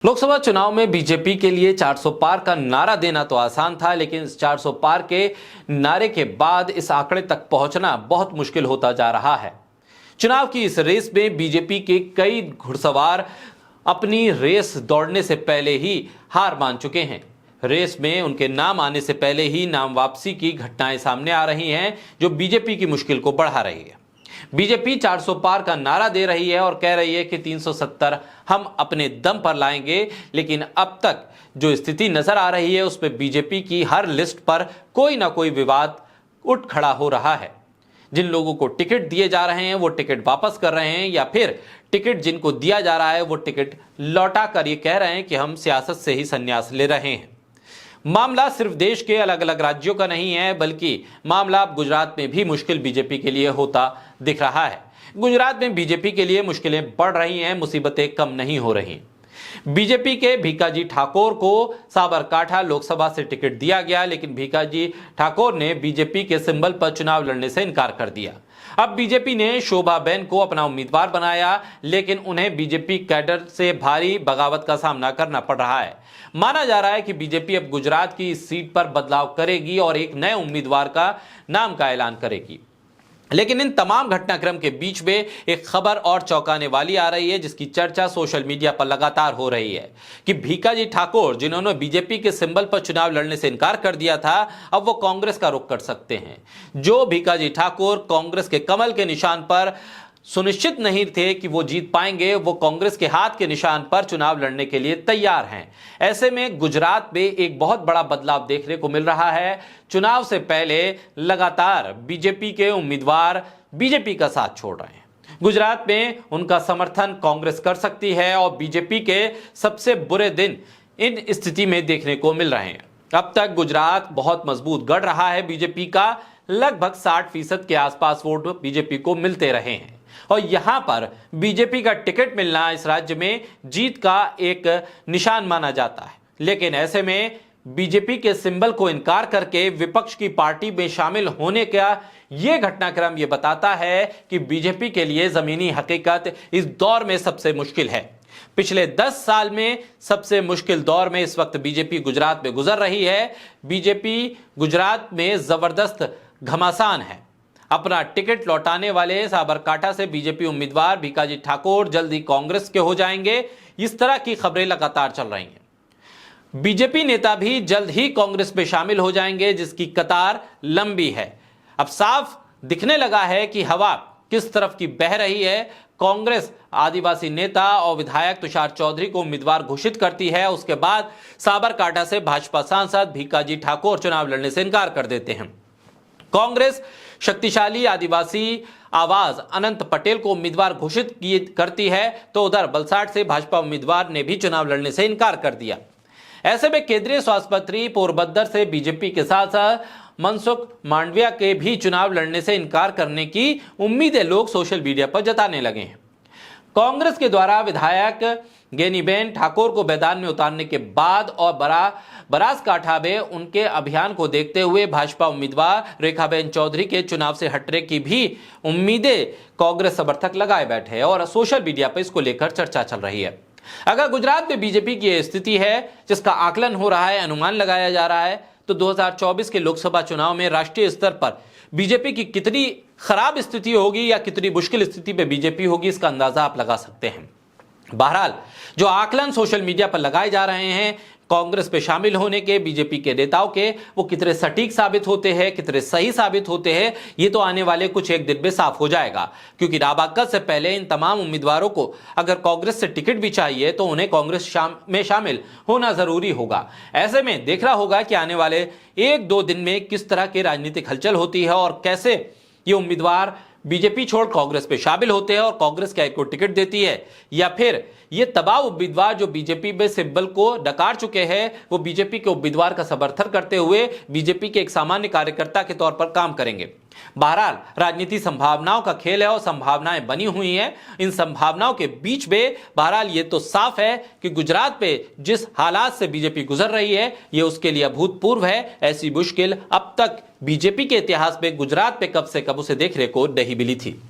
लोकसभा चुनाव में बीजेपी के लिए 400 पार का नारा देना तो आसान था, लेकिन इस 400 पार के नारे के बाद इस आंकड़े तक पहुंचना बहुत मुश्किल होता जा रहा है। चुनाव की इस रेस में बीजेपी के कई घुड़सवार अपनी रेस दौड़ने से पहले ही हार मान चुके हैं। रेस में उनके नाम आने से पहले ही नाम वापसी की घटनाएं सामने आ रही हैं, जो बीजेपी की मुश्किल को बढ़ा रही है। बीजेपी 400 पार का नारा दे रही है और कह रही है कि 370 हम अपने दम पर लाएंगे, लेकिन अब तक जो स्थिति नजर आ रही है उसमें बीजेपी की हर लिस्ट पर कोई ना कोई विवाद उठ खड़ा हो रहा है। जिन लोगों को टिकट दिए जा रहे हैं वो टिकट वापस कर रहे हैं, या फिर टिकट जिनको दिया जा रहा है वो टिकट लौटा कर ये कह रहे हैं कि हम सियासत से ही संन्यास ले रहे हैं। मामला सिर्फ देश के अलग अलग राज्यों का नहीं है, बल्कि मामला अब गुजरात में भी मुश्किल बीजेपी के लिए होता दिख रहा है। गुजरात में बीजेपी के लिए मुश्किलें बढ़ रही हैं, मुसीबतें कम नहीं हो रही। बीजेपी के भीकाजी ठाकुर को साबरकांठा लोकसभा से टिकट दिया गया, लेकिन भीकाजी ठाकुर ने बीजेपी के सिंबल पर चुनाव लड़ने से इनकार कर दिया। अब बीजेपी ने शोभाबेन को अपना उम्मीदवार बनाया, लेकिन उन्हें बीजेपी कैडर से भारी बगावत का सामना करना पड़ रहा है। माना जा रहा है कि बीजेपी अब गुजरात की इस सीट पर बदलाव करेगी और एक नए उम्मीदवार का नाम का ऐलान करेगी। लेकिन इन तमाम घटनाक्रम के बीच में एक खबर और चौंकाने वाली आ रही है, जिसकी चर्चा सोशल मीडिया पर लगातार हो रही है कि भीकाजी ठाकुर, जिन्होंने बीजेपी के सिंबल पर चुनाव लड़ने से इनकार कर दिया था, अब वो कांग्रेस का रुख कर सकते हैं। जो भीकाजी ठाकुर कांग्रेस के कमल के निशान पर सुनिश्चित नहीं थे कि वो जीत पाएंगे, वो कांग्रेस के हाथ के निशान पर चुनाव लड़ने के लिए तैयार हैं। ऐसे में गुजरात में एक बहुत बड़ा बदलाव देखने को मिल रहा है। चुनाव से पहले लगातार बीजेपी के उम्मीदवार बीजेपी का साथ छोड़ रहे हैं। गुजरात में उनका समर्थन कांग्रेस कर सकती है और बीजेपी के सबसे बुरे दिन इन स्थिति में देखने को मिल रहे हैं। अब तक गुजरात बहुत मजबूत गढ़ रहा है बीजेपी का, लगभग 60% के आसपास वोट बीजेपी को मिलते रहे हैं और यहां पर बीजेपी का टिकट मिलना इस राज्य में जीत का एक निशान माना जाता है। लेकिन ऐसे में बीजेपी के सिंबल को इनकार करके विपक्ष की पार्टी में शामिल होने का यह घटनाक्रम यह बताता है कि बीजेपी के लिए जमीनी हकीकत इस दौर में सबसे मुश्किल है। पिछले 10 साल में सबसे मुश्किल दौर में इस वक्त बीजेपी गुजरात में गुजर रही है। बीजेपी गुजरात में जबरदस्त घमासान है। अपना टिकट लौटाने वाले साबरकांठा से बीजेपी उम्मीदवार भीकाजी ठाकुर जल्द ही कांग्रेस के हो जाएंगे, इस तरह की खबरें लगातार चल रही हैं। बीजेपी नेता भी जल्द ही कांग्रेस में शामिल हो जाएंगे, जिसकी कतार लंबी है। अब साफ दिखने लगा है कि हवा किस तरफ की बह रही है। कांग्रेस आदिवासी नेता और विधायक तुषार चौधरी को उम्मीदवार घोषित करती है, उसके बाद साबरकांठा से भाजपा सांसद भीकाजी ठाकुर चुनाव लड़ने से इनकार कर देते हैं। कांग्रेस शक्तिशाली आदिवासी आवाज अनंत पटेल को उम्मीदवार घोषित करती है, तो उधर बलसाड से भाजपा उम्मीदवार ने भी चुनाव लड़ने से इनकार कर दिया। ऐसे में केंद्रीय स्वास्थ्य मंत्री पोरबंदर से बीजेपी के साथ साथ मनसुख मांडविया के भी चुनाव लड़ने से इनकार करने की उम्मीदें लोग सोशल मीडिया पर जताने लगे हैं। कांग्रेस के द्वारा विधायक गेनीबेन ठाकुर को मैदान में उतारने के बाद और बनासकांठा में उनके अभियान को देखते हुए भाजपा उम्मीदवार रेखाबेन चौधरी के चुनाव से हटने की भी उम्मीदें कांग्रेस समर्थक लगाए बैठे हैं और सोशल मीडिया पर इसको लेकर चर्चा चल रही है। अगर गुजरात में बीजेपी की स्थिति है जिसका आकलन हो रहा है, अनुमान लगाया जा रहा है, तो 2024 के लोकसभा चुनाव में राष्ट्रीय स्तर पर बीजेपी की कितनी खराब स्थिति होगी या कितनी मुश्किल स्थिति में बीजेपी होगी, इसका अंदाजा आप लगा सकते हैं। बहरहाल जो आकलन सोशल मीडिया पर लगाए जा रहे हैं कांग्रेस पे शामिल होने के बीजेपी के नेताओं के, वो कितने सटीक साबित होते हैं, कितने सही साबित होते हैं, ये तो आने वाले कुछ एक दिन में साफ हो जाएगा। क्योंकि नामांकन से पहले इन तमाम उम्मीदवारों को अगर कांग्रेस से टिकट भी चाहिए तो उन्हें कांग्रेस में शामिल होना जरूरी होगा। ऐसे में देखना होगा कि आने वाले 1-2 दिन में किस तरह की राजनीतिक हलचल होती है और कैसे ये उम्मीदवार बीजेपी छोड़ कांग्रेस पे शामिल होते हैं और कांग्रेस क्या इनको टिकट देती है, या फिर ये तमाम उम्मीदवार जो बीजेपी में सिंबल को नकार चुके हैं वो बीजेपी के उम्मीदवार का समर्थन करते हुए बीजेपी के एक सामान्य कार्यकर्ता के तौर पर काम करेंगे। बहरहाल राजनीति संभावनाओं का खेल है और संभावनाएं बनी हुई हैं। इन संभावनाओं के बीच में बहरहाल ये तो साफ है कि गुजरात पे जिस हालात से बीजेपी गुजर रही है ये उसके लिए अभूतपूर्व है। ऐसी मुश्किल अब तक बीजेपी के इतिहास में गुजरात पे कब से कब उसे देखने को नहीं मिली थी।